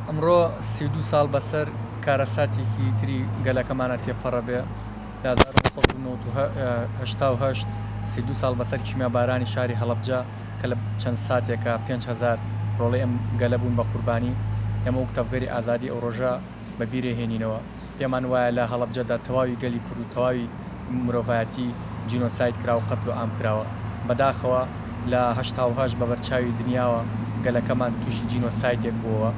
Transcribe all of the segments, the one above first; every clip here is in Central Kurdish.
ئەمڕۆ 32 ساڵ بەسەر کارەساتێکی تری گەلەکەمانە تێپەڕە بێ لە 1970 32 ساڵ بەسەر کیمیابارانی شاری هەڵەبجە کە لە چەند ساتێکە 5,000 ڕۆڵی ئەم گەلە بوون بە قوربانی. ئێمە وەک تەفگەری ئازادی ئەو ڕۆژە بەبیرێ هێنینەوە. پێمان وایە لە هەڵەبجەدا تەواوی گەلی کورد و تەواوی مرۆڤایەتی جینۆساید کرا و قەتل و ئام کراوە. بەداخەوە لە 1970 بە بەرچاوی دنیاوە گەلەکەمان تووشی جینۆسایدێک بووەوە.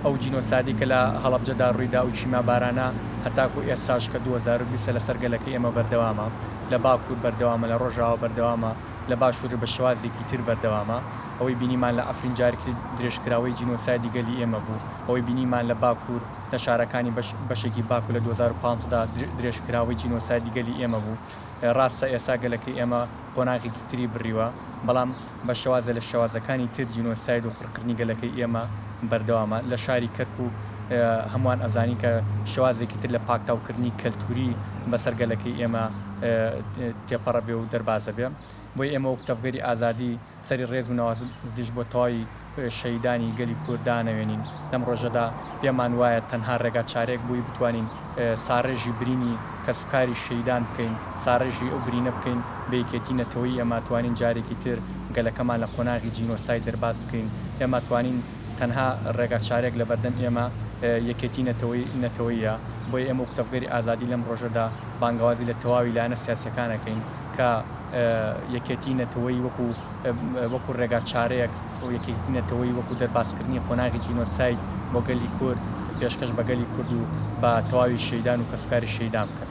ئەو جینۆسایدی کە لە هەڵەبجەدا ڕوویدا و کیمیابارانە هەتاکو ئێستاش کە 2020 لەسەر گەلەکەی ئێمە بەردەوامە، لە باکوور بەردەوامە، لە ڕۆژاوە بەردەوامە، لە باشوور بە شێوازێکی تر بەردەوامە. ئەوەی بینیمان لە ئەفرین جارێکی درێژکراوەی جینۆسایدی گەلی ئێمە بوو. ئەوەی بینیمان لە باکوور لە شارەکانی بەشێکی باکوور لە 2015دا درێژکراوەی جینۆسایدی گەلی ئێمە بوو. ڕاستە ئێستا گەلەکەی ئێمە قۆناغێکی تری بڕیوە، بەڵام بە شێوازە لە شێوازەکانی تر جینۆساید و قڕکردنی گەلەکەی ئێمە بەردەوامە. لە شاری کەرکووک هەمووان ئەزانی کە شێوازێکی تر لە پاکتاوکردنی کەلتوری بەسەر گەلەکەی ئێمە تێپەڕە بێ و دەربازە بێ. بۆی ئێمە وەک تەفگەری ئازادی سەری ڕێز و ناوازیش بۆ تەواوی شەیدانی گەلی کوردانەوێنین. لەم ڕۆژەدا پێمان وایە تەنها ڕێگا چارێک بووی بتوانین ساڕێژی برینی کەسوکاری شەیدان بکەین، ساڕێژی ئەو برینە بکەین بەیەکێتی نەتەوەی ئێمە توانین جارێکی تر گەلەکەمان لە قۆناغی جینۆساید دەرباز بکەین. ئێمە توانین تەنها ڕێگا چارێک لە بەردەم ئێمە یەکێتی نەتەوەیە. بۆی ئێمە وەک تەفگەری ئازادی لەم ڕۆژەدا بانگوازی لە تەواوی لایەنە سیاسیەکانەکەین کە یەکێتی نەتەوەی وەکو ڕێگا چارەیەک و یەکێتی نەتەوەی وەکو دەربازکردنی قۆناغی جینۆساید بۆ گەلی کورد پێشکەش بە گەلی کورد و بە تەواوی شەیدان و کەسوکاری شەیدان بکەن.